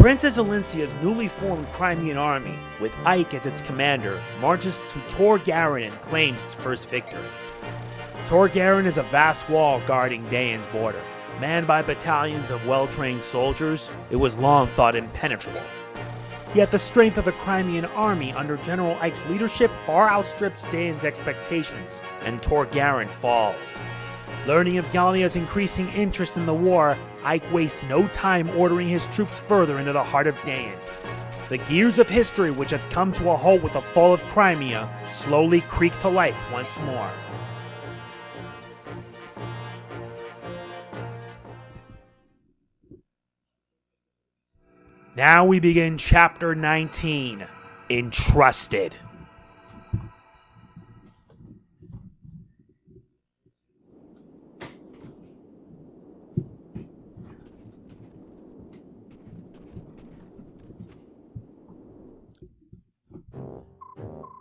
Princess Alincia's newly formed Crimean army, with Ike as its commander, marches to Tor Garen and claims its first victory. Tor Garen is a vast wall guarding Daein's border. Manned by battalions of well-trained soldiers, it was long thought impenetrable. Yet the strength of the Crimean army under General Ike's leadership far outstrips Daein's expectations, and Tor Garen falls. Learning of Gallia's increasing interest in the war, Ike wastes no time ordering his troops further into the heart of Daein. The gears of history, which had come to a halt with the fall of Crimea, slowly creak to life once more. Now we begin Chapter 19, Entrusted.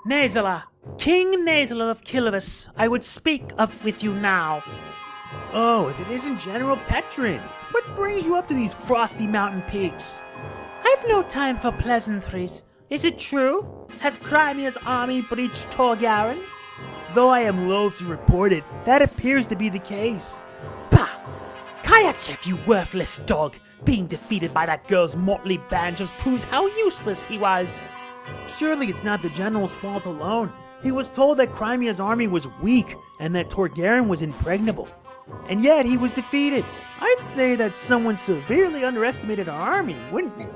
Naesala, King Naesala of Kilvas, I would speak with you now. Oh, if it isn't General Petrin, what brings you up to these frosty mountain peaks? I've no time for pleasantries. Is it true? Has Crimea's army breached Tor Garen? Though I am loath to report it, that appears to be the case. Bah! Kayachev, you worthless dog! Being defeated by that girl's motley band just proves how useless he was. Surely it's not the general's fault alone. He was told that Crimea's army was weak and that Tor Garen was impregnable. And yet he was defeated. I'd say that someone severely underestimated our army, wouldn't you?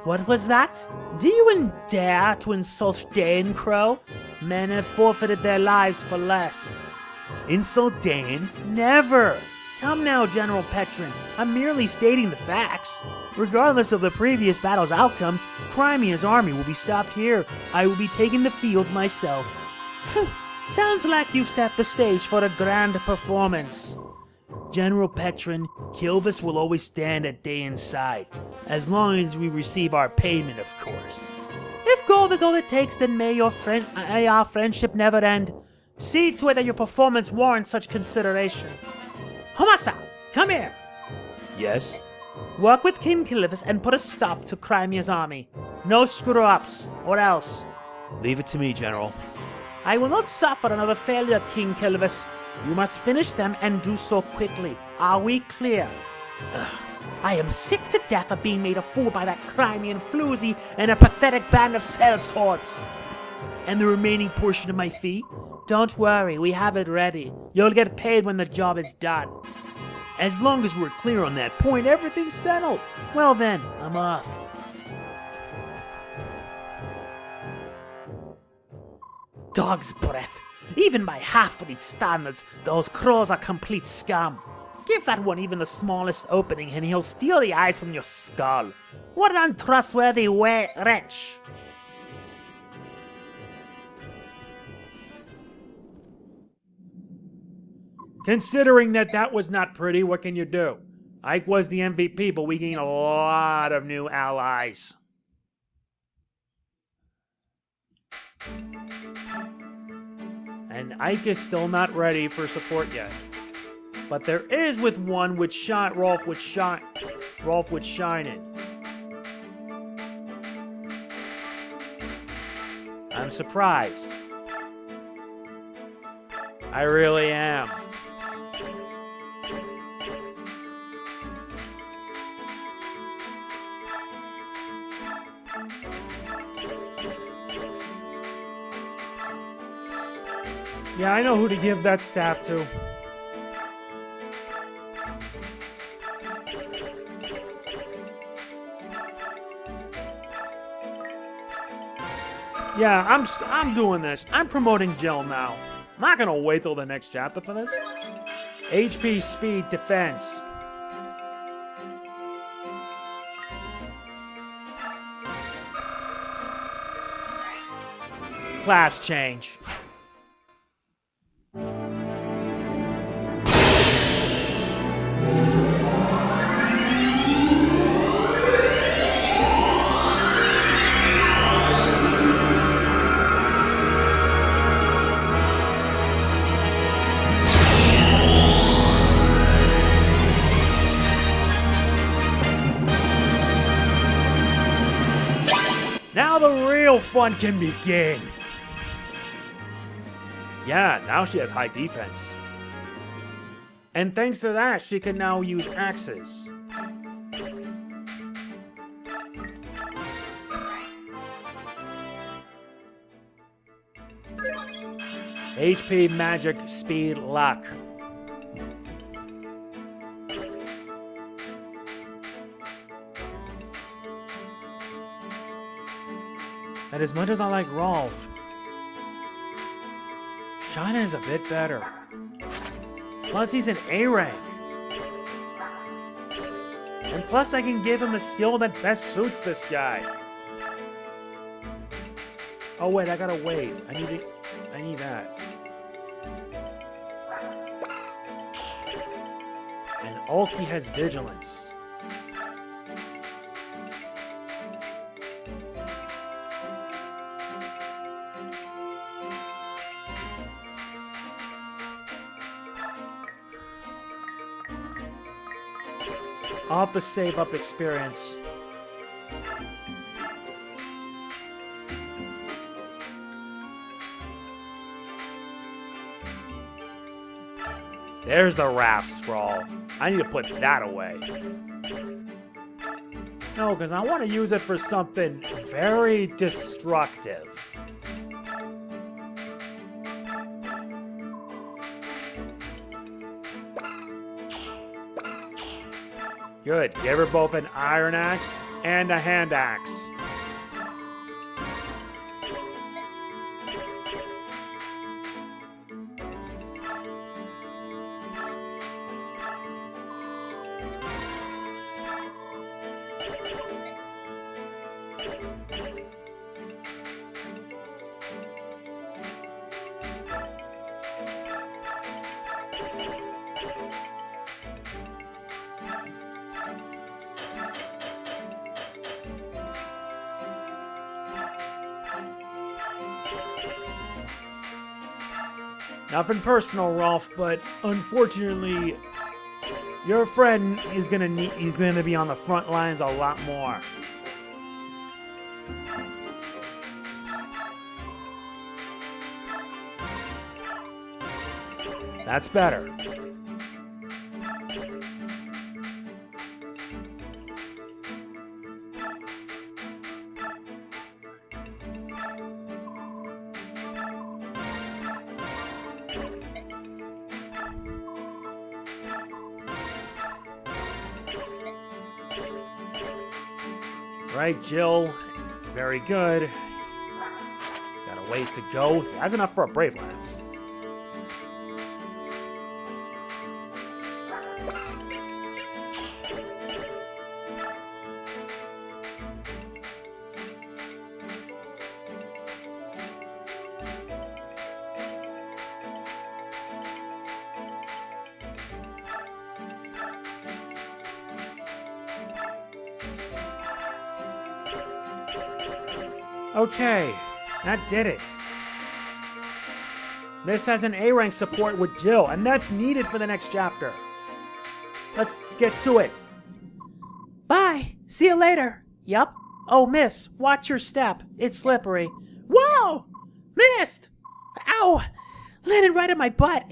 What was that? Do you dare to insult Daein, Crow? Men have forfeited their lives for less. Insult Daein? Never! Come now, General Petrin. I'm merely stating the facts. Regardless of the previous battle's outcome, Crimea's army will be stopped here. I will be taking the field myself. Sounds like you've set the stage for a grand performance. General Petrin, Kilvas will always stand at Daein's side, as long as we receive our payment, of course. If gold is all it takes, then may our friendship never end. See to it that your performance warrants such consideration. Homasa, come here. Yes? Work with King Kilvas and put a stop to Crimea's army. No screw-ups, or else. Leave it to me, General. I will not suffer another failure, King Kilvas. You must finish them and do so quickly. Are we clear? I am sick to death of being made a fool by that Crimean floozy and a pathetic band of sellswords. And the remaining portion of my fee? Don't worry, we have it ready. You'll get paid when the job is done. As long as we're clear on that point, everything's settled. Well then, I'm off. Dog's breath. Even by half-breed standards, those crows are complete scum. Give that one even the smallest opening and he'll steal the eyes from your skull. What an untrustworthy wretch. Considering that was not pretty, what can you do? Ike was the MVP, but we gained a lot of new allies. And Ike is still not ready for support yet. But there is with one which Rolf would shine in. I'm surprised. I really am. Yeah, I know who to give that staff to. Yeah, I'm doing this. I'm promoting Jill now. I'm not gonna wait till the next chapter for this. HP, speed, defense. Class change. Now the real fun can begin! Yeah, now she has high defense. And thanks to that, she can now use axes. HP, magic, speed, luck. And as much as I like Rolf, Shina is a bit better. Plus he's an A rank. And plus I can give him a skill that best suits this guy. Oh wait, I gotta wait. I need that. And Ulki has vigilance. I'll have to save up experience. There's the raft scroll. I need to put that away. No, because I want to use it for something very destructive. Good. Give her both an iron axe and a hand axe. Nothing personal, Rolf, but unfortunately, your friend is he's gonna be on the front lines a lot more. That's better. Right, Jill. Very good. He's got a ways to go. He has enough for a Brave Lance. Okay, that did it. This has an A rank support with Jill, and that's needed for the next chapter. Let's get to it. Bye. See you later. Yup. Oh, miss, watch your step. It's slippery. Whoa! Missed! Ow! Landed right in my butt.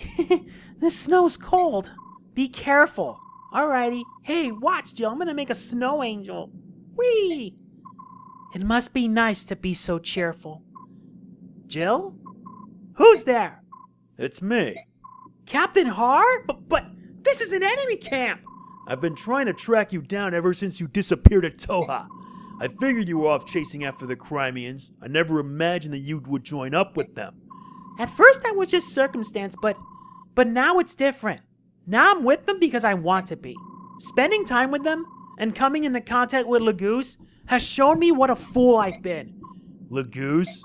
This snow's cold. Be careful. Alrighty. Hey, watch, Jill. I'm gonna make a snow angel. Whee! It must be nice to be so cheerful. Jill? Who's there? It's me. Captain Har? But this is an enemy camp! I've been trying to track you down ever since you disappeared at Toha. I figured you were off chasing after the Crimeans. I never imagined that you would join up with them. At first that was just circumstance, but now it's different. Now I'm with them because I want to be. Spending time with them and coming into contact with Lagoose has shown me what a fool I've been. Lagoose?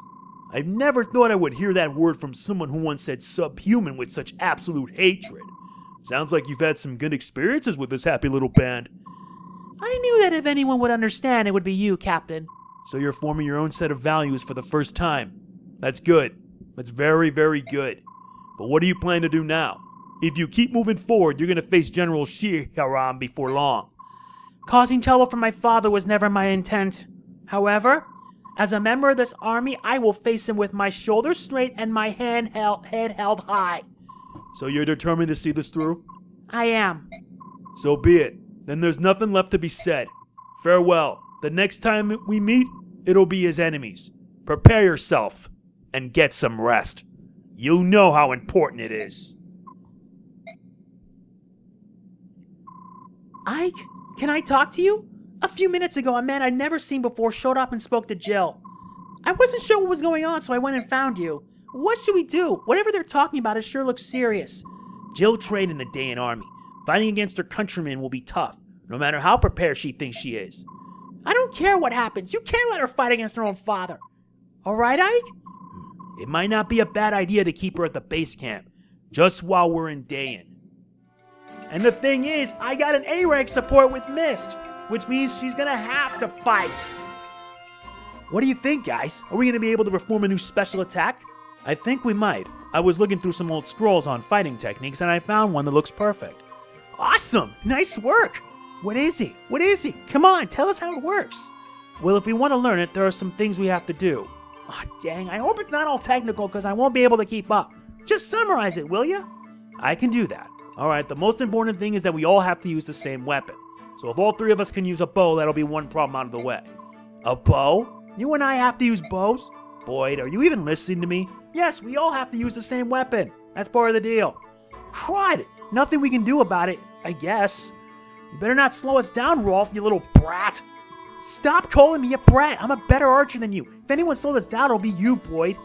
I've never thought I would hear that word from someone who once said subhuman with such absolute hatred. Sounds like you've had some good experiences with this happy little band. I knew that if anyone would understand, it would be you, Captain. So you're forming your own set of values for the first time. That's good. That's very, very good. But what do you plan to do now? If you keep moving forward, you're going to face General Shiharam before long. Causing trouble for my father was never my intent. However, As a member of this army, I will face him with my shoulders straight and my head held high. So you're determined to see this through? I am. So be it. Then there's nothing left to be said. Farewell. The next time we meet, it'll be as enemies. Prepare yourself and get some rest. You know how important it is. Ike, can I talk to you? A few minutes ago, a man I'd never seen before showed up and spoke to Jill. I wasn't sure what was going on, so I went and found you. What should we do? Whatever they're talking about, it sure looks serious. Jill trained in the Daein army. Fighting against her countrymen will be tough, no matter how prepared she thinks she is. I don't care what happens. You can't let her fight against her own father. All right, Ike? It might not be a bad idea to keep her at the base camp, just while we're in Daein. And the thing is, I got an A-rank support with Mist, which means she's gonna have to fight. What do you think, guys? Are we gonna be able to perform a new special attack? I think we might. I was looking through some old scrolls on fighting techniques and I found one that looks perfect. Awesome! Nice work! What is it? What is it? Come on, tell us how it works. Well, if we want to learn it, there are some things we have to do. Oh, dang, I hope it's not all technical because I won't be able to keep up. Just summarize it, will ya? I can do that. Alright, the most important thing is that we all have to use the same weapon. So if all three of us can use a bow, that'll be one problem out of the way. A bow? You and I have to use bows? Boyd, are you even listening to me? Yes, we all have to use the same weapon. That's part of the deal. Crud! Nothing we can do about it, I guess. You better not slow us down, Rolf, you little brat. Stop calling me a brat. I'm a better archer than you. If anyone slowed us down, it'll be you, Boyd.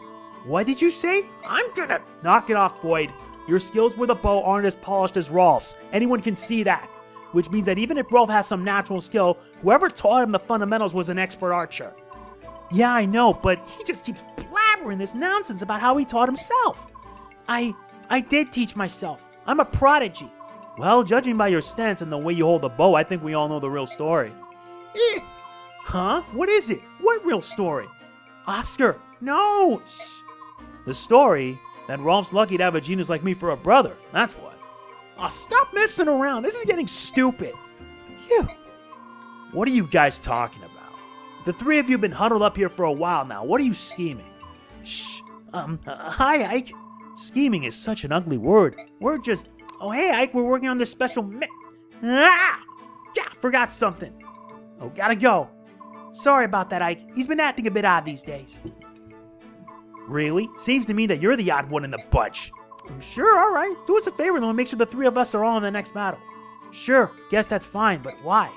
What did you say? I'm gonna... Knock it off, Boyd. Your skills with a bow aren't as polished as Rolf's. Anyone can see that. Which means that even if Rolf has some natural skill, whoever taught him the fundamentals was an expert archer. Yeah, I know, but he just keeps blabbering this nonsense about how he taught himself. I did teach myself. I'm a prodigy. Well, judging by your stance and the way you hold the bow, I think we all know the real story. Huh? What is it? What real story? Oscar, no! Shh. The story that Rolf's lucky to have a genius like me for a brother. That's what. Oh, stop messing around. This is getting stupid. Phew. What are you guys talking about? The three of you have been huddled up here for a while now. What are you scheming? Shh. Hi, Ike. Scheming is such an ugly word. We're just... Oh, hey, Ike, we're working on this special Yeah, forgot something. Oh, gotta go. Sorry about that, Ike. He's been acting a bit odd these days. Really? Seems to me that you're the odd one in the bunch. Sure, alright. Do us a favor, though, and make sure the three of us are all in the next battle. Sure, guess that's fine, but why?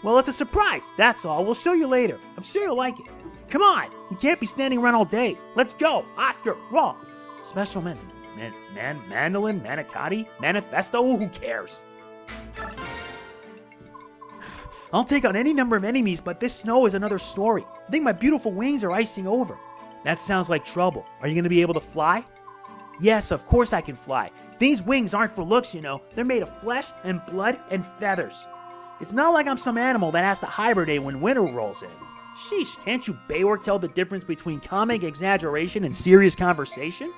Well, it's a surprise, that's all. We'll show you later. I'm sure you'll like it. Come on, you can't be standing around all day. Let's go. Oscar, Raw. Special mandolin, manicotti, manifesto, who cares? I'll take on any number of enemies, but this snow is another story. I think my beautiful wings are icing over. That sounds like trouble. Are you going to be able to fly? Yes, of course I can fly. These wings aren't for looks, you know. They're made of flesh and blood and feathers. It's not like I'm some animal that has to hibernate when winter rolls in. Sheesh, can't you Baywork tell the difference between comic exaggeration and serious conversation?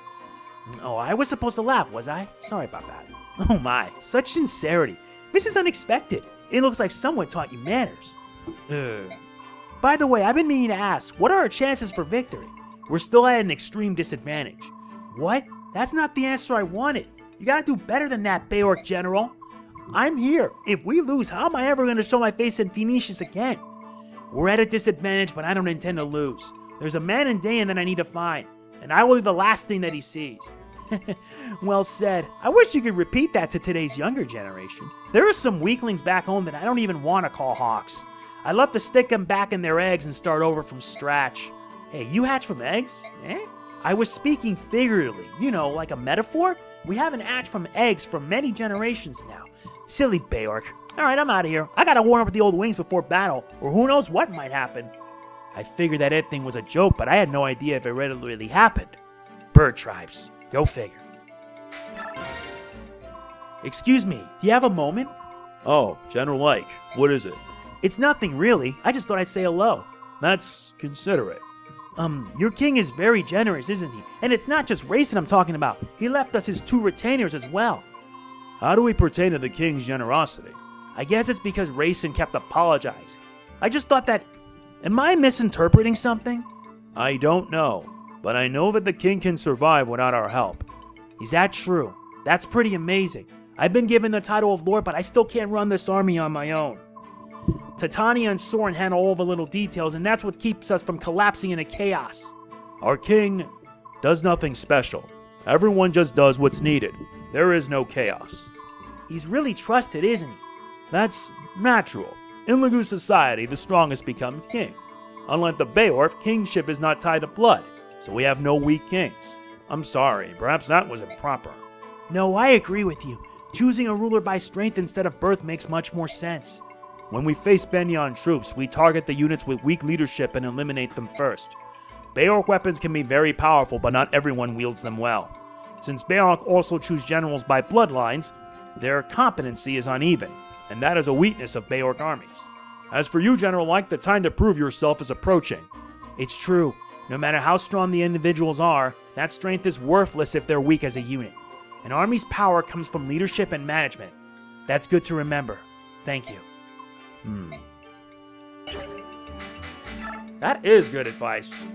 Oh, I was supposed to laugh, was I? Sorry about that. Oh my, such sincerity. This is unexpected. It looks like someone taught you manners. By the way, I've been meaning to ask, what are our chances for victory? We're still at an extreme disadvantage. What? That's not the answer I wanted. You gotta do better than that, Baywork General. I'm here. If we lose, how am I ever gonna show my face in Phoenicius again? We're at a disadvantage, but I don't intend to lose. There's a man in Daein that I need to find, and I will be the last thing that he sees. Well said. I wish you could repeat that to today's younger generation. There are some weaklings back home that I don't even want to call hawks. I'd love to stick them back in their eggs and start over from scratch. Hey, you hatch from eggs? Eh? I was speaking figuratively, you know, like a metaphor. We haven't hatched from eggs for many generations now. Silly Baywork. Alright, I'm out of here. I gotta warm up the old wings before battle, or who knows what might happen. I figured that thing was a joke, but I had no idea if it really happened. Bird tribes. Go figure. Excuse me, do you have a moment? Oh, General Ike, what is it? It's nothing really. I just thought I'd say hello. That's considerate. Your king is very generous, isn't he? And it's not just Reyson I'm talking about. He left us his 2 retainers as well. How do we pertain to the king's generosity? I guess it's because Reyson kept apologizing. I just thought that... Am I misinterpreting something? I don't know, but I know that the king can survive without our help. Is that true? That's pretty amazing. I've been given the title of Lord, but I still can't run this army on my own. Titania and Soren handle all the little details, and that's what keeps us from collapsing into chaos. Our king does nothing special. Everyone just does what's needed. There is no chaos. He's really trusted, isn't he? That's natural. In Lagu society, the strongest becomes king. Unlike the Beorf, kingship is not tied to blood, so we have no weak kings. I'm sorry, perhaps that was improper. No, I agree with you. Choosing a ruler by strength instead of birth makes much more sense. When we face Benyon troops, we target the units with weak leadership and eliminate them first. Beork weapons can be very powerful, but not everyone wields them well. Since Beork also choose generals by bloodlines, their competency is uneven, and that is a weakness of Beork armies. As for you, General Like, the time to prove yourself is approaching. It's true. No matter how strong the individuals are, that strength is worthless if they're weak as a unit. An army's power comes from leadership and management. That's good to remember. Thank you. That is good advice.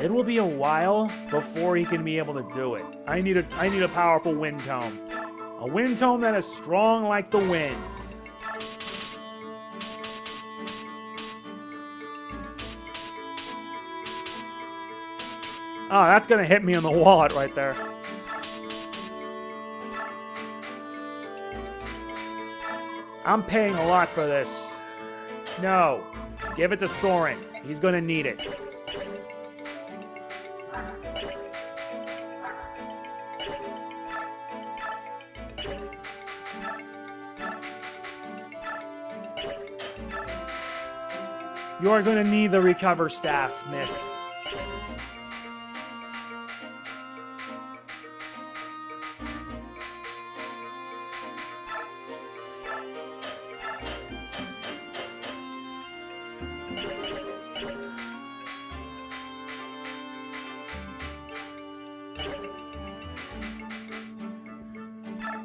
It will be a while before he can be able to do it. I need a powerful wind tome. A wind tome that is strong like the winds. Oh, that's gonna hit me in the wallet right there. I'm paying a lot for this. No. Give it to Soren. He's gonna need it. You're gonna need the recover staff, Mist.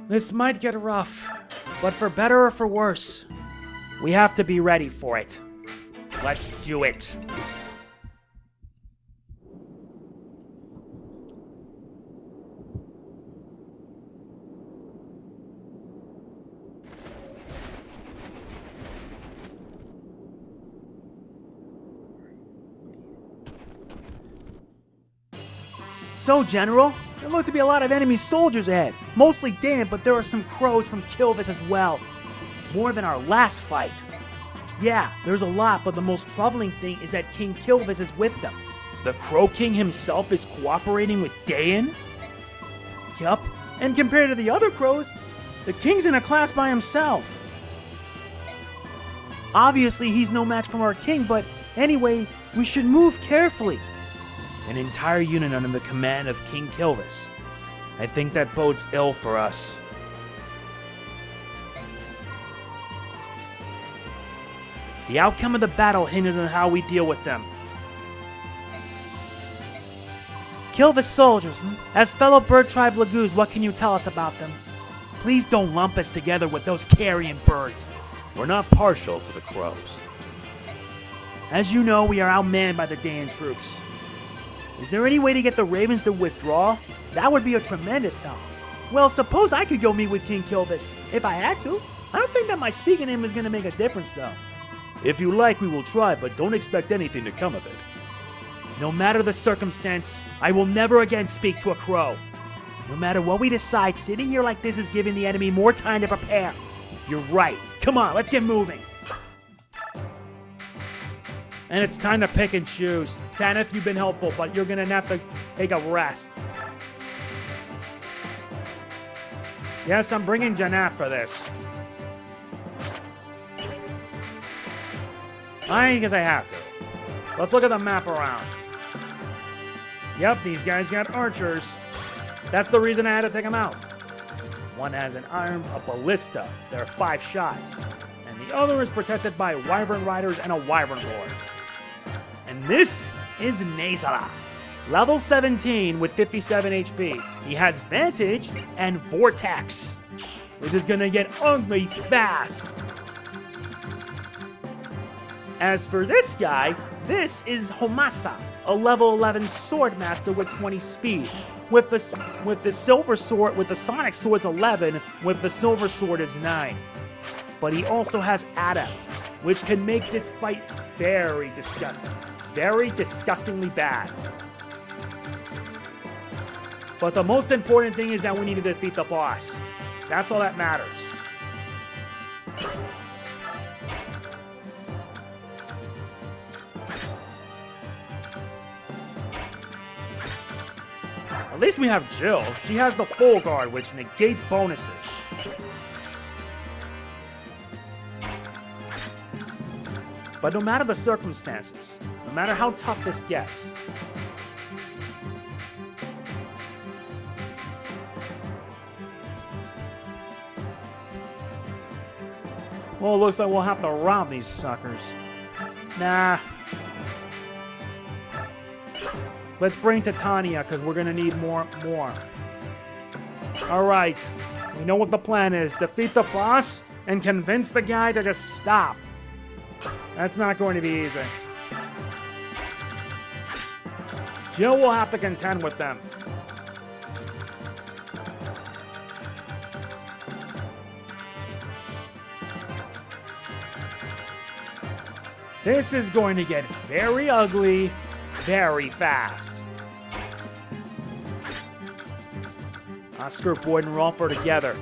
This might get rough, but for better or for worse, we have to be ready for it. Let's do it. So, General, there look to be a lot of enemy soldiers ahead. Mostly Daein, but there are some crows from Kilvas as well. More than our last fight. Yeah, there's a lot, but the most troubling thing is that King Kilvas is with them. The Crow King himself is cooperating with Daein? Yup, and compared to the other crows, the king's in a class by himself. Obviously, he's no match for our king, but anyway, we should move carefully. An entire unit under the command of King Kilvas. I think that bodes ill for us. The outcome of the battle hinges on how we deal with them. Kilvas soldiers, as fellow bird tribe Lagus, what can you tell us about them? Please don't lump us together with those carrion birds. We're not partial to the crows. As you know, we are outmanned by the Daein troops. Is there any way to get the ravens to withdraw? That would be a tremendous help. Well, suppose I could go meet with King Kilvas, if I had to. I don't think that my speaking to him is going to make a difference, though. If you like, we will try, but don't expect anything to come of it. No matter the circumstance, I will never again speak to a crow. No matter what we decide, sitting here like this is giving the enemy more time to prepare. You're right. Come on, let's get moving. And it's time to pick and choose. Tanith, you've been helpful, but you're gonna have to take a rest. Yes, I'm bringing Janaff for this. I guess I have to. Let's look at the map around. Yep, these guys got archers. That's the reason I had to take them out. One has an iron, a ballista. There are 5 shots. And the other is protected by wyvern riders and a wyvern lord. And this is Naesala. Level 17 with 57 HP. He has Vantage and Vortex. which is gonna get ugly fast. As for this guy, this is Homasa, a level 11 sword master with 20 speed. With the silver sword, with the sonic sword's 11, with the silver sword is 9. But he also has Adept, which can make this fight very disgusting. Very disgustingly bad. But the most important thing is that we need to defeat the boss. That's all that matters. At least we have Jill. She has the full guard, which negates bonuses. But no matter the circumstances, no matter how tough this gets, well, it looks like we'll have to rob these suckers. Nah. Let's bring Titania, because we're going to need more. Alright. We know what the plan is. Defeat the boss and convince the guy to just stop. That's not going to be easy. Jill will have to contend with them. This is going to get very ugly very fast. Oscar, Boyd, and Rolf are together.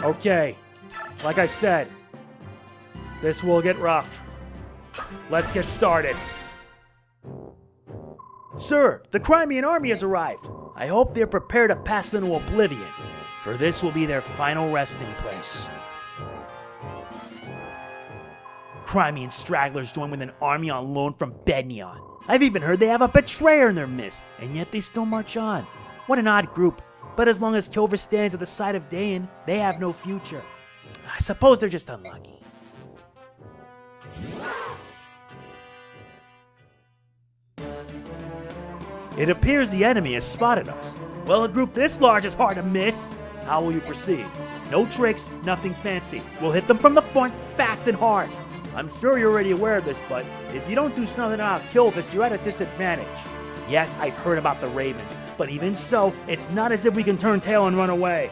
Okay, like I said, this will get rough. Let's get started. Sir, the Crimean army has arrived. I hope they're prepared to pass into oblivion, for this will be their final resting place. Crimean stragglers join with an army on loan from Bednion. I've even heard they have a betrayer in their midst, and yet they still march on. What an odd group. But as long as Kilvas stands at the side of Daein, they have no future. I suppose they're just unlucky. It appears the enemy has spotted us. Well, a group this large is hard to miss. How will you proceed? No tricks, nothing fancy. We'll hit them from the front, fast and hard. I'm sure you're already aware of this, but if you don't do something about Kilvas, you're at a disadvantage. Yes, I've heard about the Ravens, but even so, it's not as if we can turn tail and run away.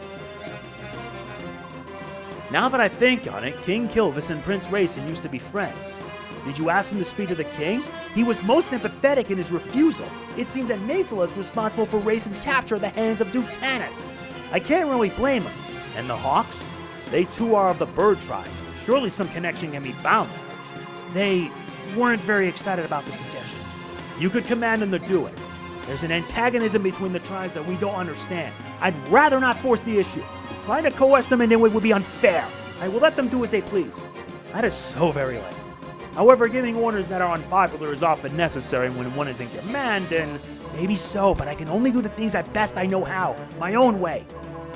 Now that I think on it, King Kilvas and Prince Reyson used to be friends. Did you ask him to speak to the king? He was most empathetic in his refusal. It seems that Naesala is responsible for Reyson's capture at the hands of Duke Tanis. I can't really blame him. And the Hawks? They too are of the bird tribes. Surely some connection can be found. They weren't very excited about the suggestion. You could command them to do it. There's an antagonism between the tribes that we don't understand. I'd rather not force the issue. Trying to coerce them in any way would be unfair. I will let them do as they please. That is so very late. However, giving orders that are unpopular is often necessary when one is in command, and maybe so, but I can only do the things at best I know how, my own way.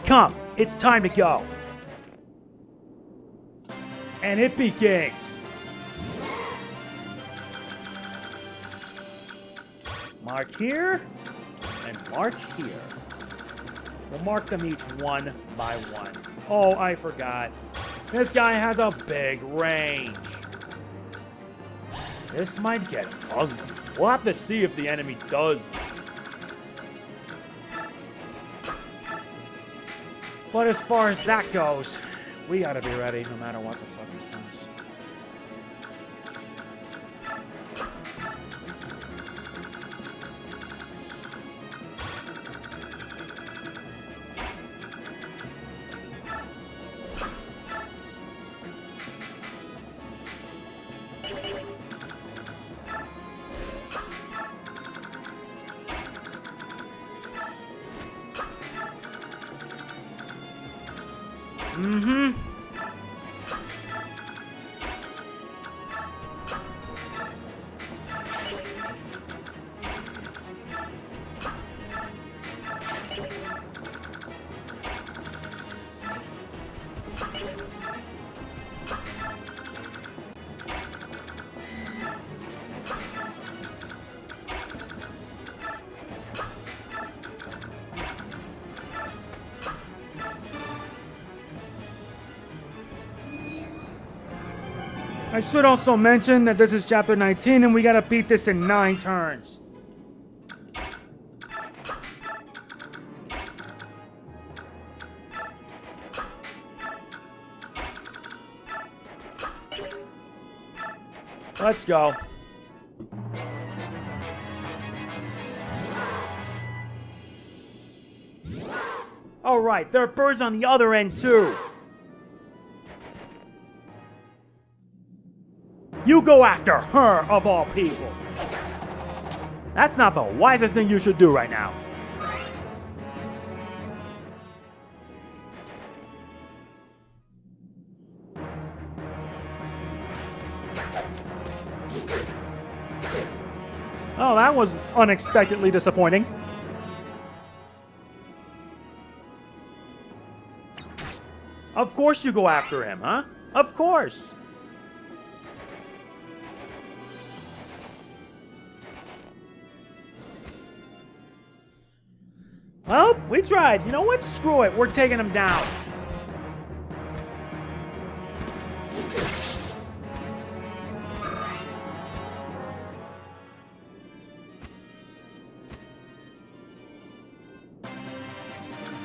Come, it's time to go. And it begins. Mark here, and mark here. We'll mark them each one by one. Oh, I forgot. This guy has a big range. This might get ugly. We'll have to see if the enemy does. But as far as that goes, we gotta be ready no matter what the circumstance. I should also mention that this is chapter 19 and we gotta beat this in 9 turns. Let's go. Alright, there are birds on the other end too. You go after her, of all people. That's not the wisest thing you should do right now. Oh, that was unexpectedly disappointing. Of course you go after him, huh? Of course. Well, we tried. You know what? Screw it. We're taking him down.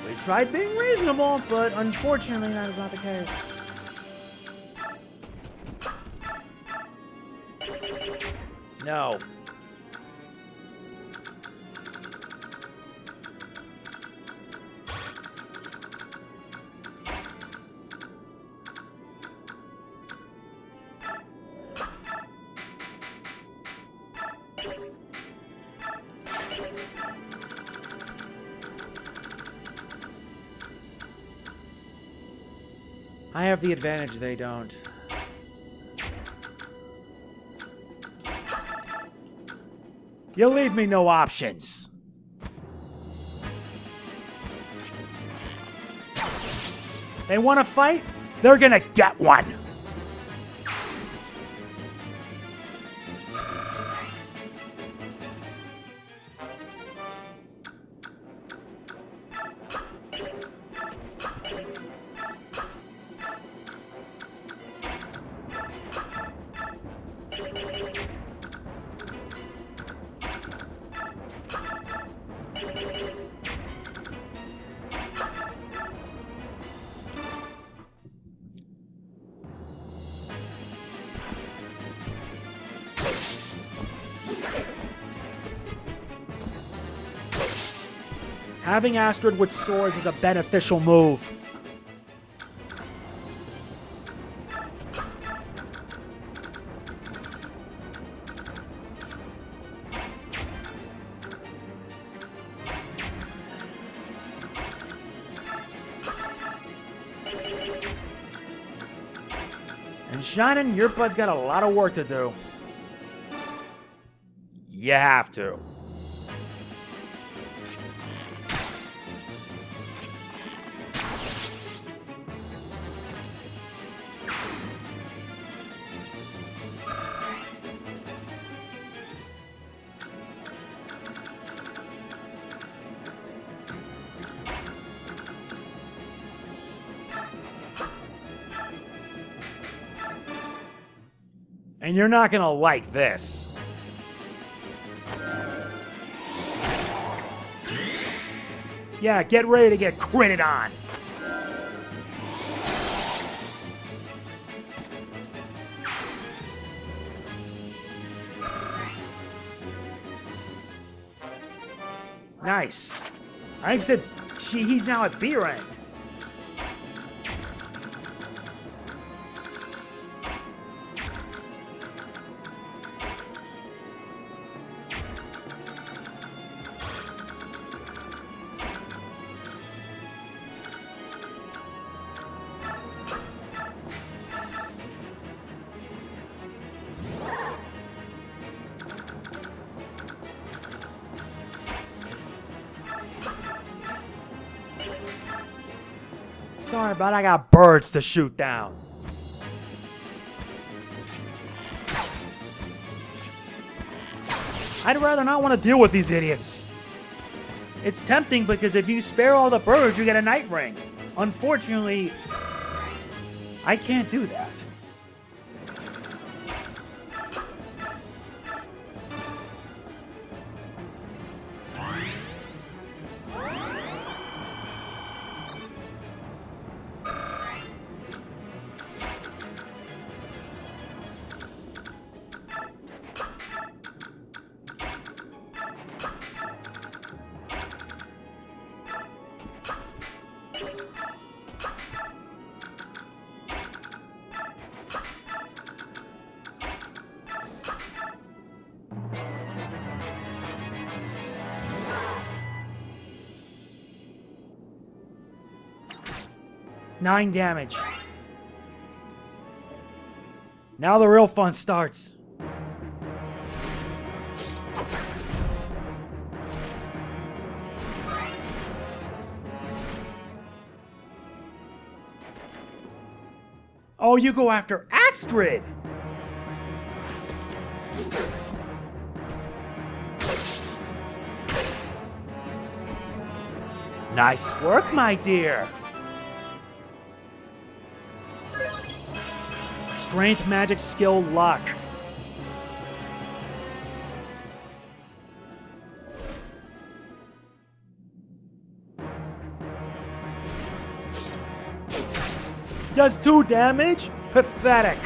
We tried being reasonable, but unfortunately that is not the case. No. I have the advantage, they don't. You leave me no options. They want to fight? They're gonna get one. Having Astrid with swords is a beneficial move. And Shannon, your bud's got a lot of work to do. You have to. And you're not gonna like this. Yeah, get ready to get critted on. Nice. I said he's now at B rank. Sorry, but I got birds to shoot down. I'd rather not want to deal with these idiots. It's tempting because if you spare all the birds, you get a night ring. Unfortunately, I can't do that. 9 damage. Now the real fun starts. Oh, you go after Astrid! Nice work, my dear. Strength, magic, skill, luck. Does 2 damage? Pathetic.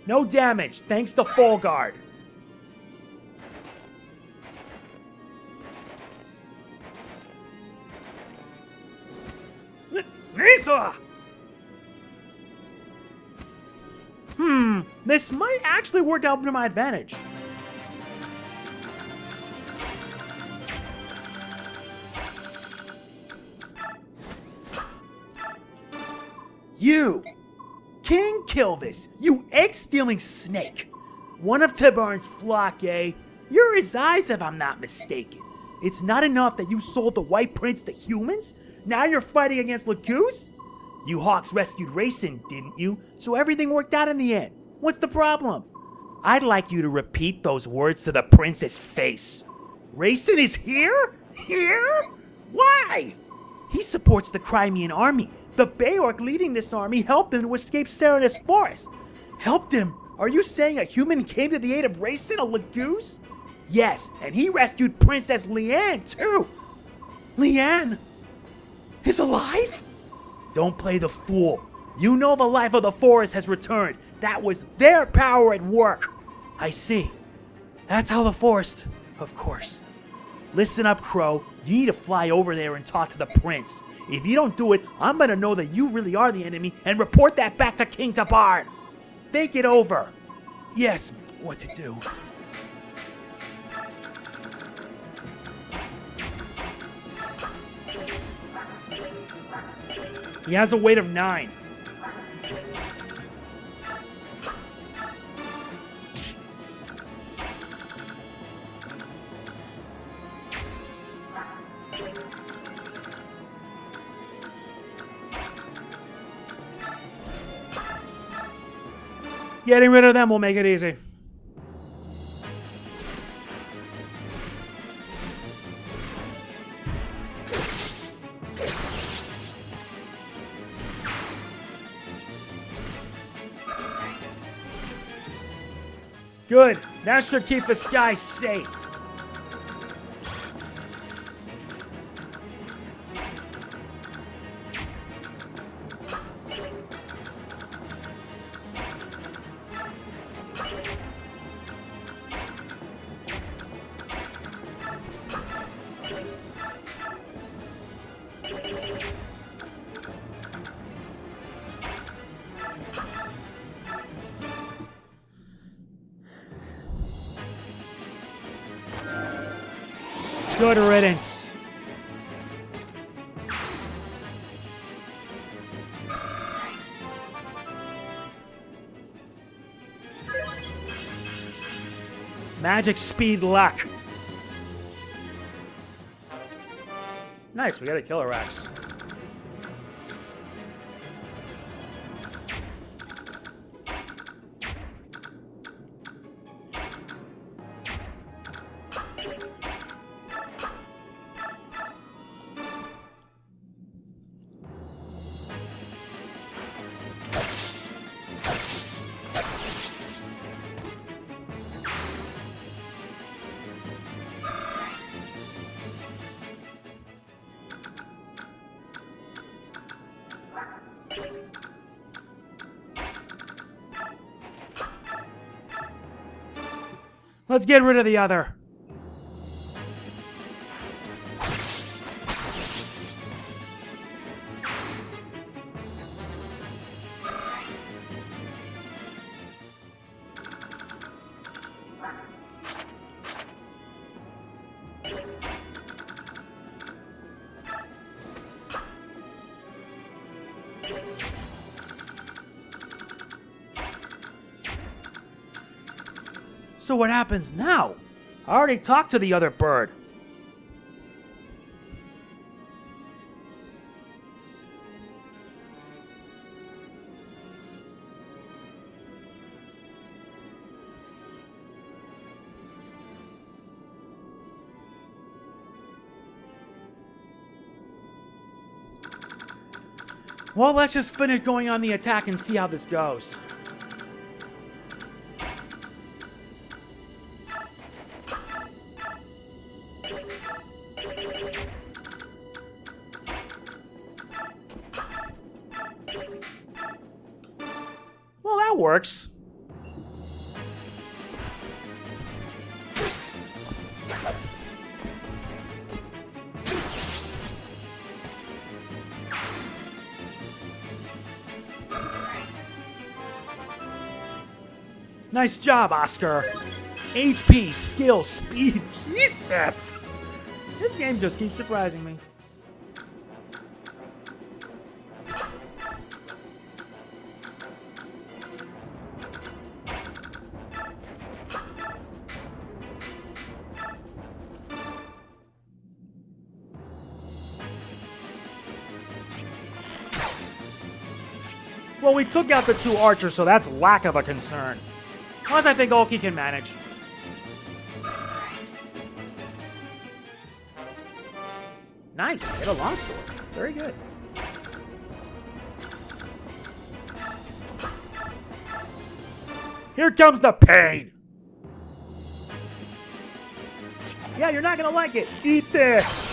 No damage, thanks to Fall Guard. Naesala! This might actually work out to my advantage. You! King Kilvas, you egg-stealing snake! One of Tabarn's flock, eh? You're his eyes if I'm not mistaken. It's not enough that you sold the White Prince to humans? Now you're fighting against Laguz? You Hawks rescued Reyson, didn't you? So everything worked out in the end. What's the problem? I'd like you to repeat those words to the prince's face. Reyson is here? Here? Why? He supports the Crimean army. The Beorc leading this army helped him to escape Serenus Forest. Helped him? Are you saying a human came to the aid of Reyson, a Laguz? Yes, and he rescued Princess Leanne, too. Leanne is alive? Don't play the fool. You know the life of the forest has returned. That was their power at work. I see. That's how the forest, of course. Listen up, Crow. You need to fly over there and talk to the prince. If you don't do it, I'm gonna know that you really are the enemy and report that back to King Tabarn. Think it over. Yes, what to do. He has a weight of 9. Getting rid of them will make it easy. Good. That should keep the sky safe. Good riddance. Magic, speed, luck. Nice, we got a Killer Axe. Let's get rid of the other. So what happens now? I already talked to the other bird. Well, let's just finish going on the attack and see how this goes. Well, that works. Nice job, Oscar. HP, skill, speed. Jesus! This game just keeps surprising me. Well, we took out the 2 archers, so that's lack of a concern. Plus, I think Ulki can manage. Nice, hit a longsword. Very good. Here comes the pain. Yeah, you're not gonna like it. Eat this.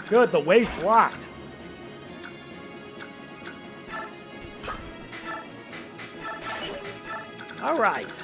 Good, the way's blocked. All right.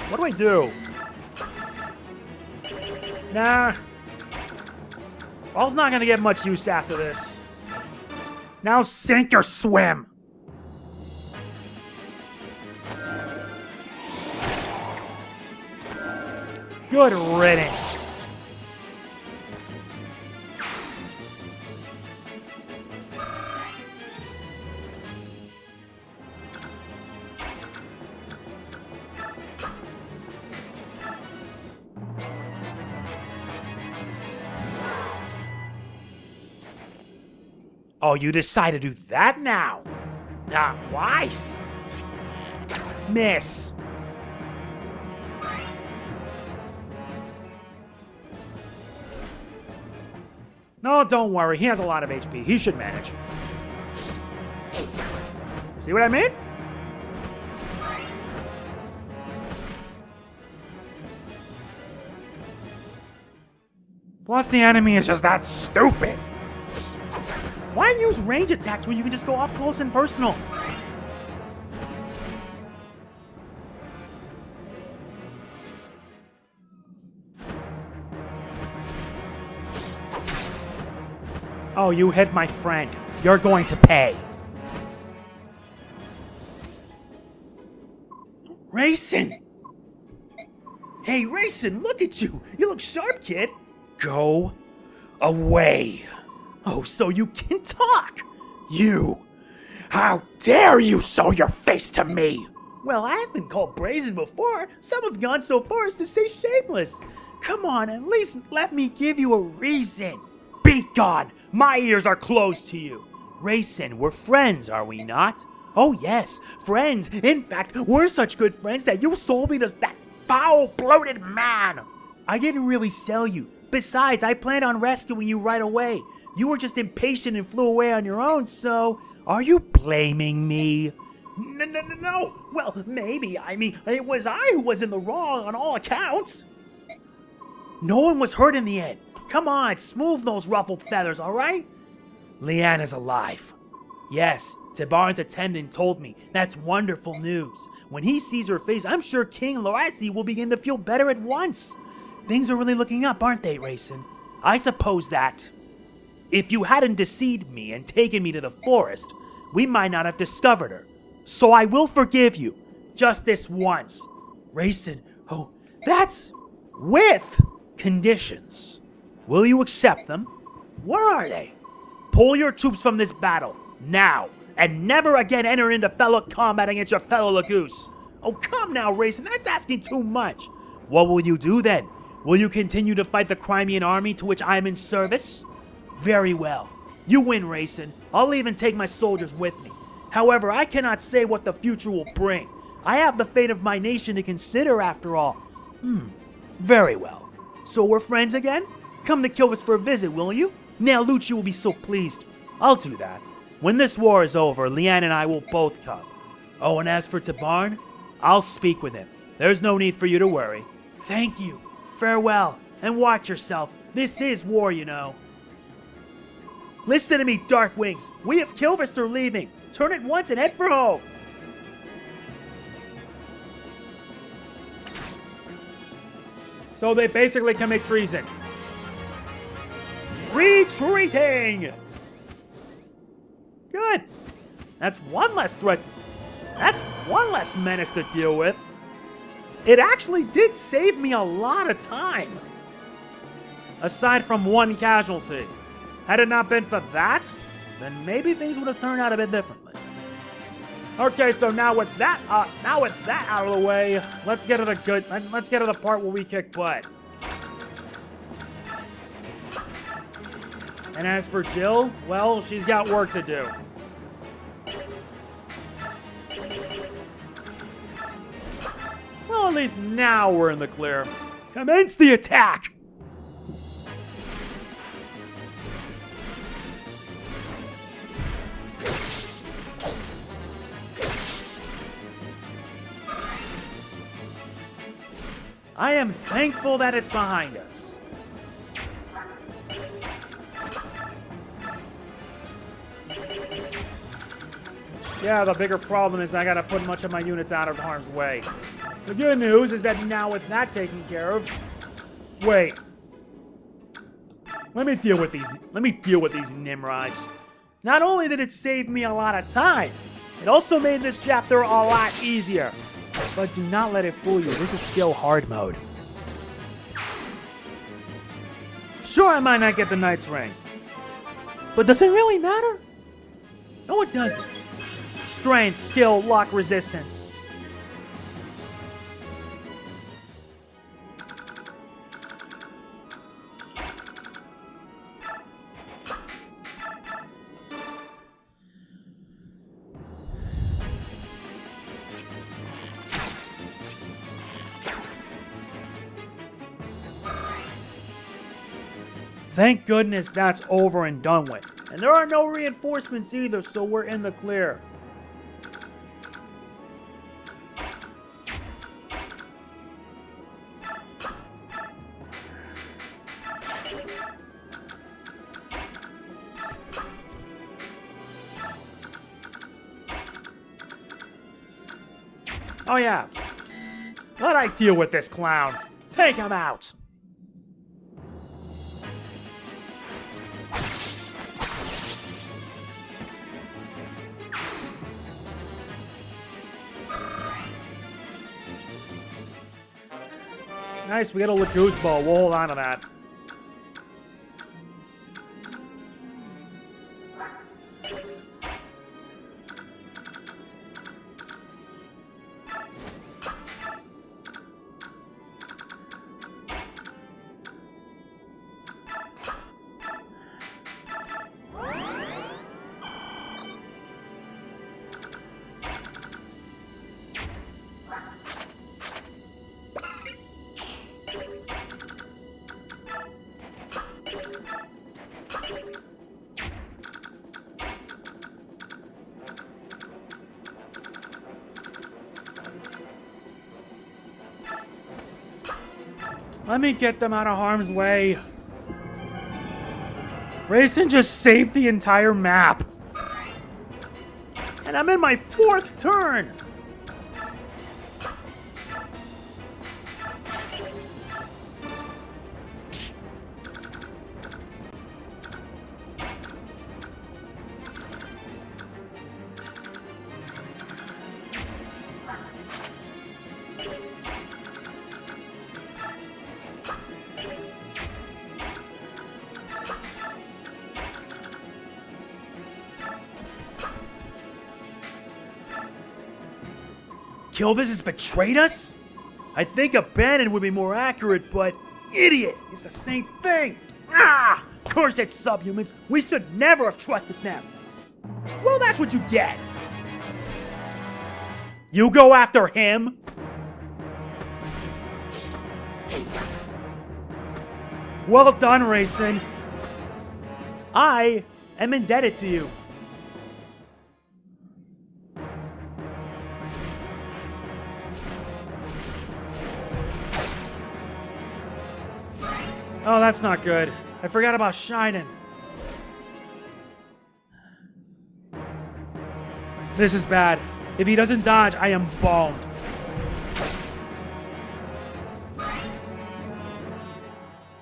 What do I do? Nah. Ball's not gonna get much use after this. Now sink or swim. Good riddance. Oh, you decide to do that now? Not wise. Miss. No, don't worry. He has a lot of HP. He should manage. See what I mean? Plus, the enemy is just that stupid. Why use range attacks when you can just go up close and personal? Oh, you hit my friend. You're going to pay. Reyson! Hey, Reyson, look at you. You look sharp, kid. Go away. Oh, so you can talk! You! How dare you show your face to me! Well, I have been called brazen before. Some have gone so far as to say shameless. Come on, at least let me give you a reason. Be gone! My ears are closed to you. Reyson, we're friends, are we not? Oh yes, friends. In fact, we're such good friends that you sold me to that foul, bloated man! I didn't really sell you. Besides, I planned on rescuing you right away. You were just impatient and flew away on your own, so... Are you blaming me? No. Well, maybe. I mean, it was I who was in the wrong on all accounts. No one was hurt in the end. Come on, smooth those ruffled feathers, all right? Leanna's alive. Yes, Tabarn's attendant told me. That's wonderful news. When he sees her face, I'm sure King Loasi will begin to feel better at once. Things are really looking up, aren't they, Reyson? I suppose that if you hadn't deceived me and taken me to the forest, we might not have discovered her. So I will forgive you, just this once. Reyson, oh, that's with conditions. Will you accept them? Where are they? Pull your troops from this battle, now, and never again enter into fellow combat against your fellow Lagoose. Oh, come now, Reyson, that's asking too much. What will you do then? Will you continue to fight the Crimean army to which I am in service? Very well. You win, Reyson. I'll even take my soldiers with me. However, I cannot say what the future will bring. I have the fate of my nation to consider after all. Very well. So we're friends again? Come to Kilvas for a visit, will you? Now Lucci will be so pleased. I'll do that. When this war is over, Leanne and I will both come. Oh, and as for Tabarn, I'll speak with him. There's no need for you to worry. Thank you. Farewell, and watch yourself. This is war, you know. Listen to me, Dark Wings. We of Kilvas are leaving. Turn at once and head for home. So they basically commit treason. Retreating! Good. That's one less threat. That's one less menace to deal with. It actually did save me a lot of time. Aside from one casualty. Had it not been for that, then maybe things would have turned out a bit differently. Okay, so now with that out of the way, let's get to the part where we kick butt. And as for Jill, well, she's got work to do. Well, at least now we're in the clear. Commence the attack! I am thankful that it's behind us. Yeah, the bigger problem is I gotta put much of my units out of harm's way. The good news is that now with that taken care of... Wait. Let me deal with these Nimrods. Not only did it save me a lot of time, it also made this chapter a lot easier. But do not let it fool you, this is still hard mode. Sure, I might not get the Knight's Ring. But does it really matter? No, it doesn't. Strength, skill, luck, resistance. Thank goodness that's over and done with. And there are no reinforcements either, so we're in the clear. Oh yeah. Let I deal with this clown. Take him out. Nice, we got a Lagoose bow. We'll hold on to that. Let me get them out of harm's way. Reyson just saved the entire map. And I'm in my 4th turn. Kilvas has betrayed us? I think abandoned would be more accurate, but idiot, it's the same thing. Ah! Cursed subhumans, we should never have trusted them. Well, that's what you get. You go after him? Well done, Reyson. I am indebted to you. Oh, that's not good. I forgot about Shining. This is bad. If he doesn't dodge, I am boned.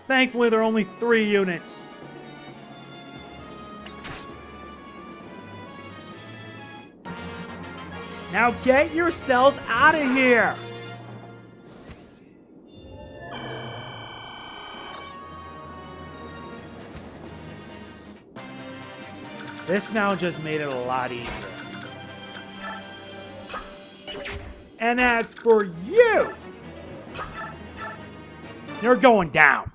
Thankfully, there are only 3 units. Now get yourselves out of here! This now just made it a lot easier. And as for you, you're going down.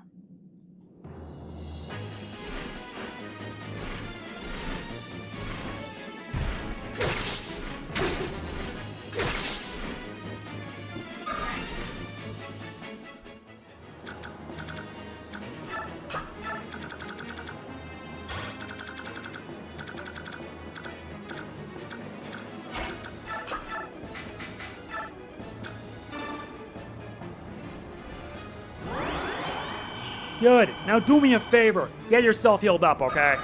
Good. Now do me a favor. Get yourself healed up, okay?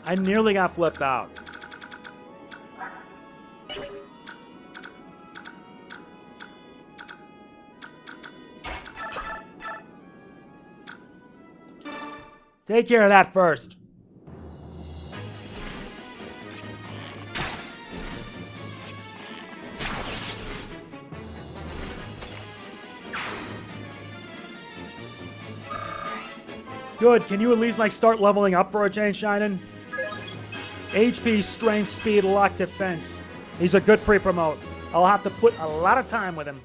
I nearly got flipped out. Take care of that first. Good. Can you at least, like, start leveling up for a change, Shining? HP, strength, speed, luck, defense. He's a good pre-promote. I'll have to put a lot of time with him.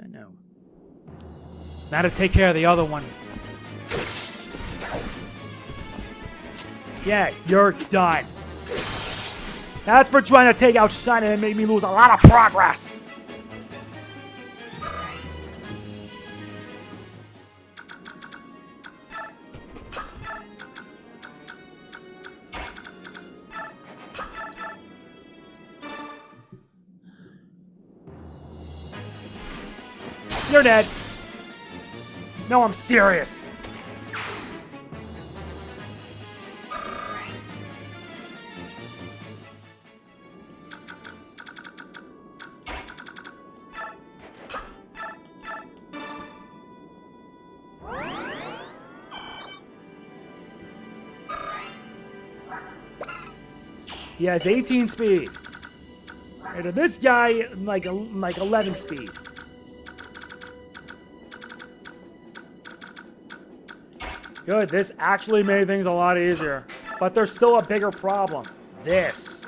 No. Now to take care of the other one. Yeah, you're done. That's for trying to take out Shining and make me lose a lot of progress. You're dead. No, I'm serious. He has 18 speed. Right, this guy, like 11 speed. Good, this actually made things a lot easier. But there's still a bigger problem. This.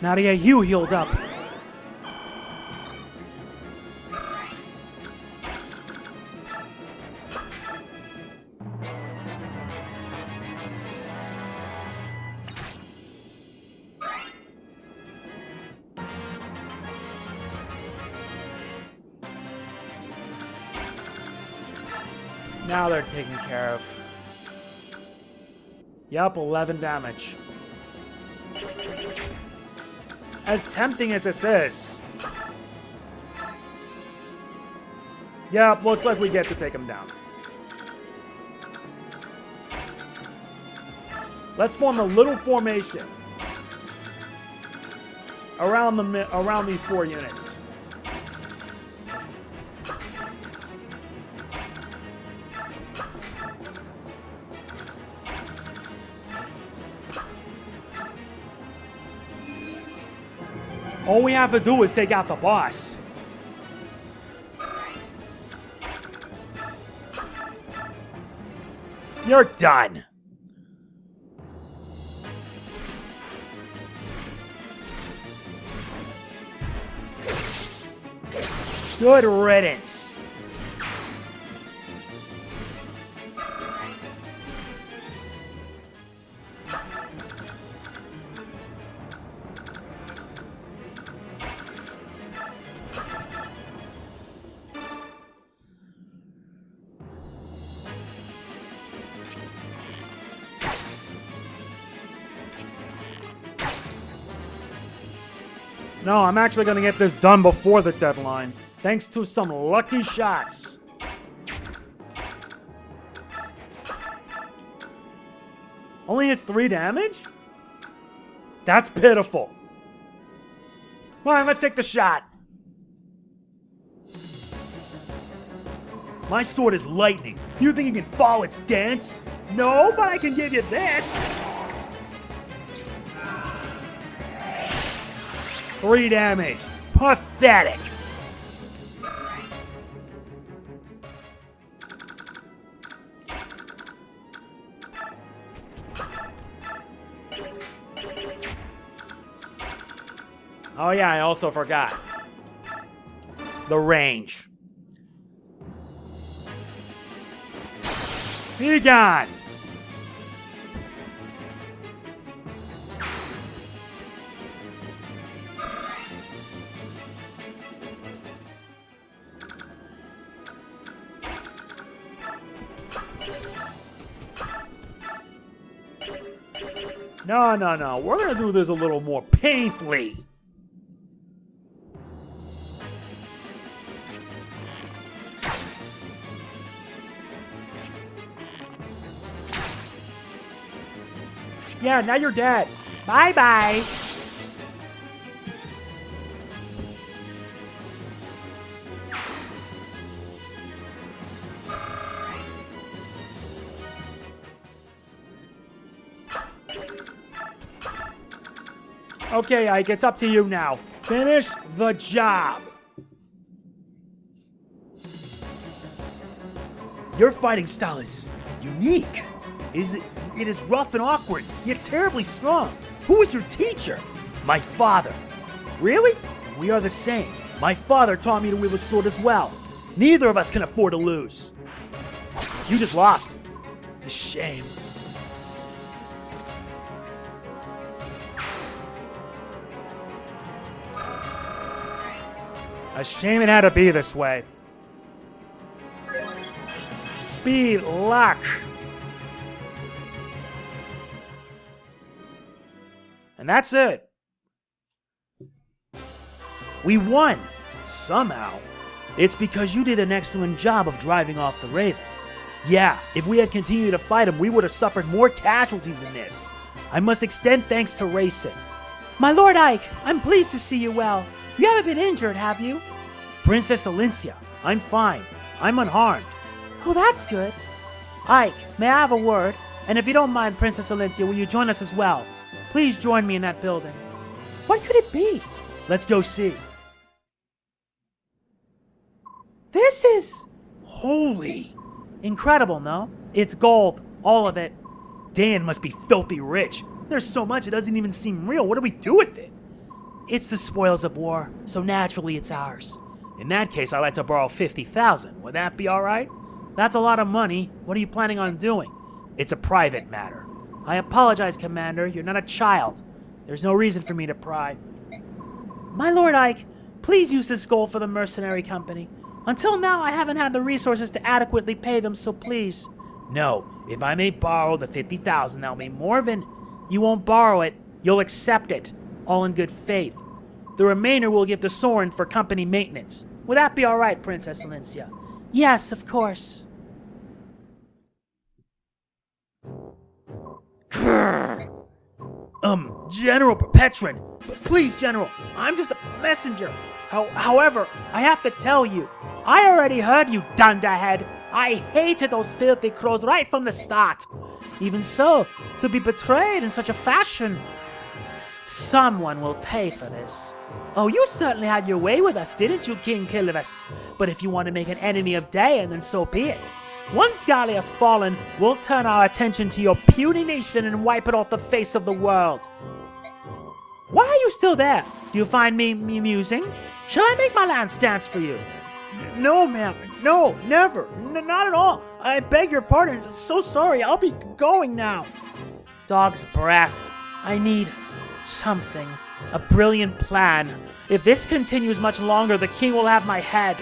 Now to get you healed up. Now they're taken care of. Yup, 11 damage. As tempting as this is. Yep, looks like we get to take him down. Let's form a little formation around these 4 units. All we have to do is take out the boss. You're done. Good riddance. No, I'm actually going to get this done before the deadline, thanks to some lucky shots. Only hits 3 damage? That's pitiful. Alright, let's take the shot. My sword is lightning. Do you think you can follow its dance? No, but I can give you this. 3 damage. Pathetic. Oh yeah, I also forgot. The range. Be gone. No, no, no. We're going to do this a little more painfully. Yeah, now you're dead. Bye-bye. Okay, Ike, it's up to you now. Finish the job. Your fighting style is unique. It is rough and awkward, yet terribly strong. Who is your teacher? My father. Really? We are the same. My father taught me to wield a sword as well. Neither of us can afford to lose. You just lost. The shame. A shame it had to be this way. speed, luck. And that's it. We won! Somehow. It's because you did an excellent job of driving off the Ravens. Yeah, if we had continued to fight them, we would have suffered more casualties than this. I must extend thanks to Reyson. My Lord Ike, I'm pleased to see you well. You haven't been injured, have you? Princess Alencia, I'm fine. I'm unharmed. Oh, that's good. Ike, may I have a word? And if you don't mind, Princess Alencia, will you join us as well? Please join me in that building. What could it be? Let's go see. This is... Holy! incredible, no? It's gold. All of it. Daein must be filthy rich. There's so much it doesn't even seem real. What do we do with it? It's the spoils of war, so naturally it's ours. In that case, I'd like to borrow 50,000. Would that be alright? That's a lot of money. What are you planning on doing? It's a private matter. I apologize, Commander. You're not a child. There's no reason for me to pry. My Lord Ike, please use this gold for the mercenary company. Until now, I haven't had the resources to adequately pay them, so please. No, if I may borrow the 50,000, that'll be more than... You won't borrow it. You'll accept it. All in good faith. The remainder we'll give to Soren for company maintenance. Would that be alright, Princess Alencia? Yes, of course. General Perpetrin. Please, General, I'm just a messenger. However, I have to tell you, I already heard you, dunderhead. I hated those filthy crows right from the start. Even so, to be betrayed in such a fashion... Someone will pay for this. Oh, you certainly had your way with us, didn't you, King Kilvas? But if you want to make an enemy of Daein, then so be it. Once Gallia's fallen, we'll turn our attention to your puny nation and wipe it off the face of the world. Why are you still there? Do you find me amusing? Shall I make my lance dance for you? No, ma'am. No, never. Not at all. I beg your pardon. So sorry. I'll be going now. Dog's breath. I need something. A brilliant plan. If this continues much longer, the king will have my head.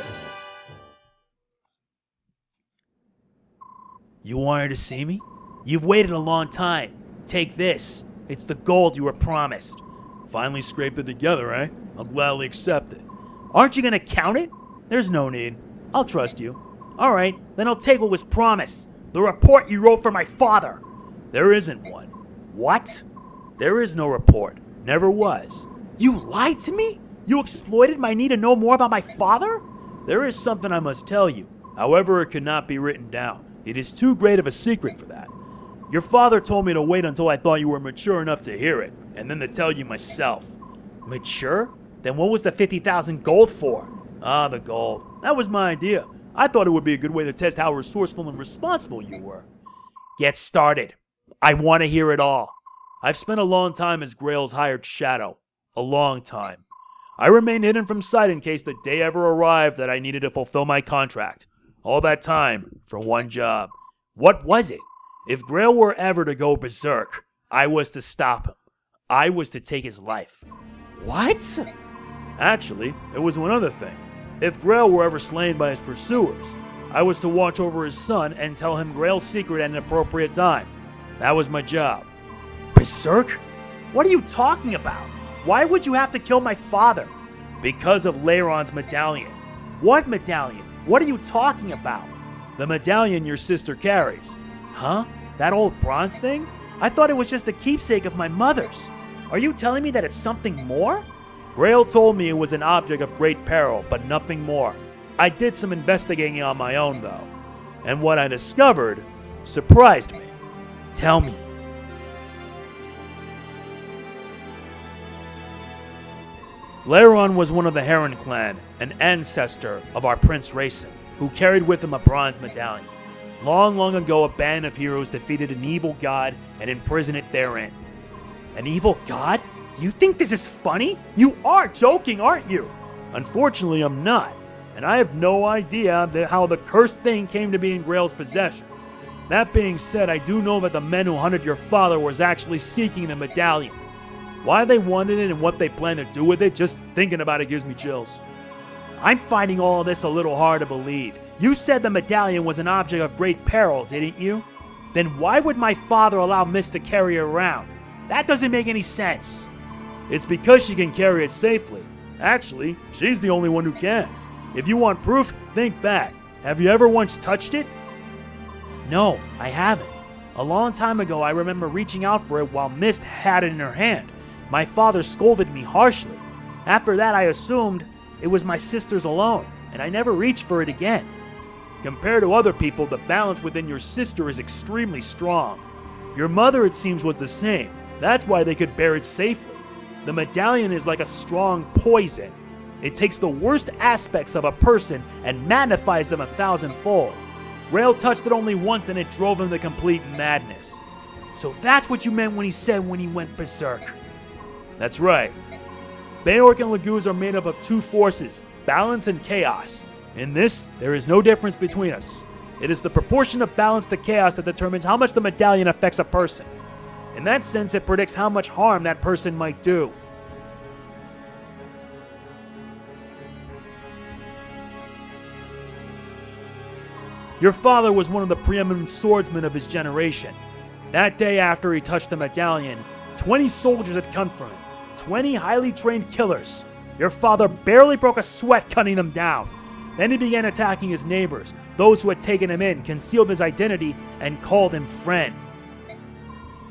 You wanted to see me? You've waited a long time. Take this. It's the gold you were promised. Finally scraped it together, eh? I'll gladly accept it. Aren't you gonna count it? There's no need. I'll trust you. Alright, then I'll take what was promised. The report you wrote for my father. There isn't one. What? There is no report. Never was. You lied to me? You exploited my need to know more about my father? There is something I must tell you. However, it could not be written down. It is too great of a secret for that. Your father told me to wait until I thought you were mature enough to hear it, and then to tell you myself. Mature? Then what was the 50,000 gold for? Ah, the gold. That was my idea. I thought it would be a good way to test how resourceful and responsible you were. Get started. I want to hear it all. I've spent a long time as Grail's hired shadow. A long time. I remained hidden from sight in case the day ever arrived that I needed to fulfill my contract. All that time for one job. What was it? If Grail were ever to go berserk, I was to stop him. I was to take his life. What? Actually, it was one other thing. If Grail were ever slain by his pursuers, I was to watch over his son and tell him Grail's secret at an appropriate time. That was my job. Berserk? What are you talking about? Why would you have to kill my father? Because of Leiron's medallion. What medallion? What are you talking about? The medallion your sister carries. Huh? That old bronze thing? I thought it was just a keepsake of my mother's. Are you telling me that it's something more? Grail told me it was an object of great peril, but nothing more. I did some investigating on my own, though. And what I discovered surprised me. Tell me. Leiron was one of the Heron clan, an ancestor of our Prince Reyson, who carried with him a bronze medallion. Long, long ago, a band of heroes defeated an evil god and imprisoned it therein. An evil god? Do you think this is funny? You are joking, aren't you? Unfortunately, I'm not, and I have no idea how the cursed thing came to be in Grail's possession. That being said, I do know that the men who hunted your father was actually seeking the medallion. Why they wanted it and what they plan to do with it, just thinking about it gives me chills. I'm finding all of this a little hard to believe. You said the medallion was an object of great peril, didn't you? Then why would my father allow Miss to carry it around? That doesn't make any sense. It's because she can carry it safely. Actually, she's the only one who can. If you want proof, think back. Have you ever once touched it? No, I haven't. A long time ago, I remember reaching out for it while Mist had it in her hand. My father scolded me harshly. After that, I assumed it was my sister's alone, and I never reached for it again. Compared to other people, the balance within your sister is extremely strong. Your mother, it seems, was the same. That's why they could bear it safely. The medallion is like a strong poison. It takes the worst aspects of a person and magnifies them 1,000-fold. Rail touched it only once and it drove him to complete madness. So that's what you meant when he said when he went berserk. That's right. Beork and Laguz are made up of two forces, balance and chaos. In this, there is no difference between us. It is the proportion of balance to chaos that determines how much the medallion affects a person. In that sense, it predicts how much harm that person might do. Your father was one of the preeminent swordsmen of his generation. That day after he touched the medallion, 20 soldiers had come for him. 20 highly trained killers. Your father barely broke a sweat cutting them down. Then he began attacking his neighbors, those who had taken him in, concealed his identity, and called him friend.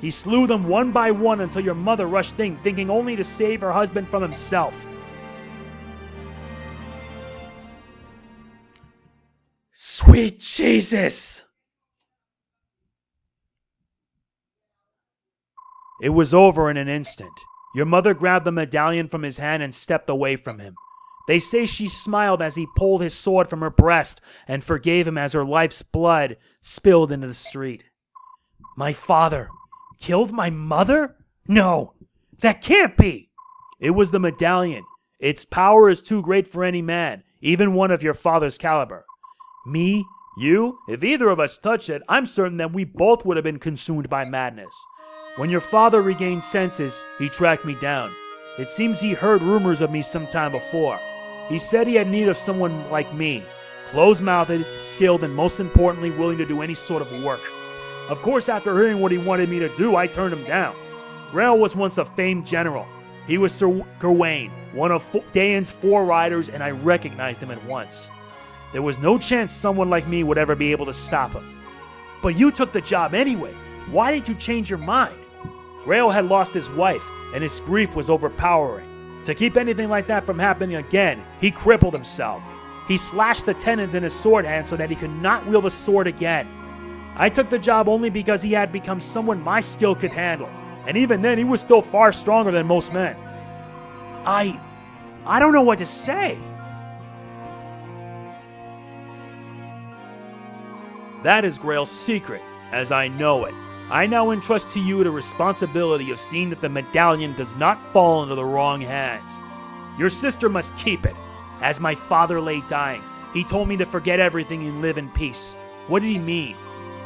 He slew them one by one until your mother rushed in, thinking only to save her husband from himself. Sweet Jesus! It was over in an instant. Your mother grabbed the medallion from his hand and stepped away from him. They say she smiled as he pulled his sword from her breast and forgave him as her life's blood spilled into the street. My father killed my mother? No, that can't be. It was the medallion. Its power is too great for any man, even one of your father's caliber. Me, you, if either of us touched it, I'm certain that we both would have been consumed by madness. When your father regained senses, he tracked me down. It seems he heard rumors of me some time before. He said he had need of someone like me, close-mouthed, skilled, and most importantly, willing to do any sort of work. Of course, after hearing what he wanted me to do, I turned him down. Grail was once a famed general. He was Sir Gawain, one of Daein's 4 riders, and I recognized him at once. There was no chance someone like me would ever be able to stop him. But you took the job anyway. Why did you change your mind? Grail had lost his wife, and his grief was overpowering. To keep anything like that from happening again, he crippled himself. He slashed the tendons in his sword hand so that he could not wield a sword again. I took the job only because he had become someone my skill could handle, and even then he was still far stronger than most men. I don't know what to say. That is Grail's secret, as I know it. I now entrust to you the responsibility of seeing that the medallion does not fall into the wrong hands. Your sister must keep it. As my father lay dying, he told me to forget everything and live in peace. What did he mean?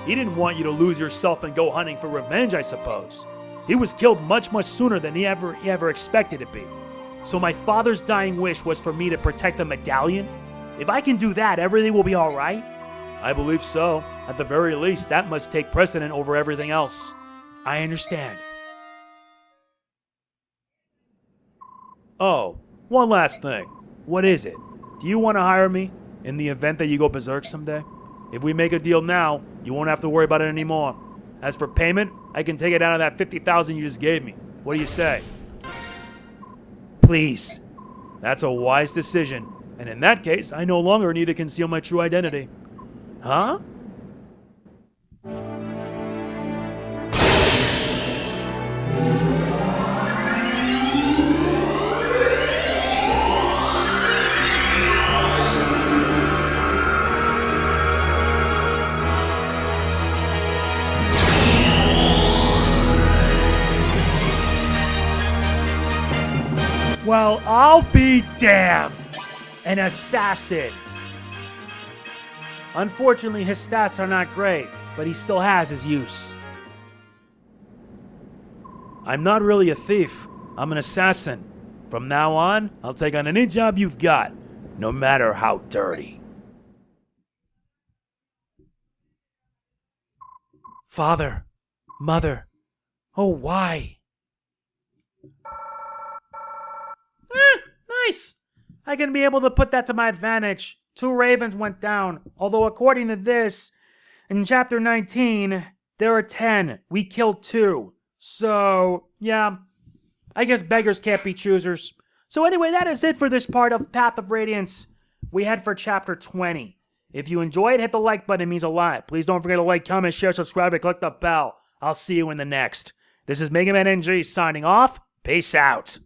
He didn't want you to lose yourself and go hunting for revenge, I suppose. He was killed much sooner than he ever expected to be. So my father's dying wish was for me to protect the medallion? If I can do that, everything will be alright? I believe so. At the very least, that must take precedent over everything else. I understand. Oh, one last thing. What is it? Do you want to hire me in the event that you go berserk someday? If we make a deal now, you won't have to worry about it anymore. As for payment, I can take it out of that 50,000 you just gave me. What do you say? Please. That's a wise decision. And in that case, I no longer need to conceal my true identity. Huh? Well, I'll be damned! An assassin! Unfortunately, his stats are not great, but he still has his use. I'm not really a thief. I'm an assassin. From now on, I'll take on any job you've got. no matter how dirty. Father, Mother, oh why? Nice! I can be able to put that to my advantage. 2 ravens went down, although according to this, in chapter 19, there are 10. We killed 2. So, yeah, I guess beggars can't be choosers. So anyway, that is it for this part of Path of Radiance. We head for chapter 20. If you enjoyed, hit the like button, it means a lot. Please don't forget to like, comment, share, subscribe, and click the bell. I'll see you in the next. This is MegamanNG signing off. Peace out.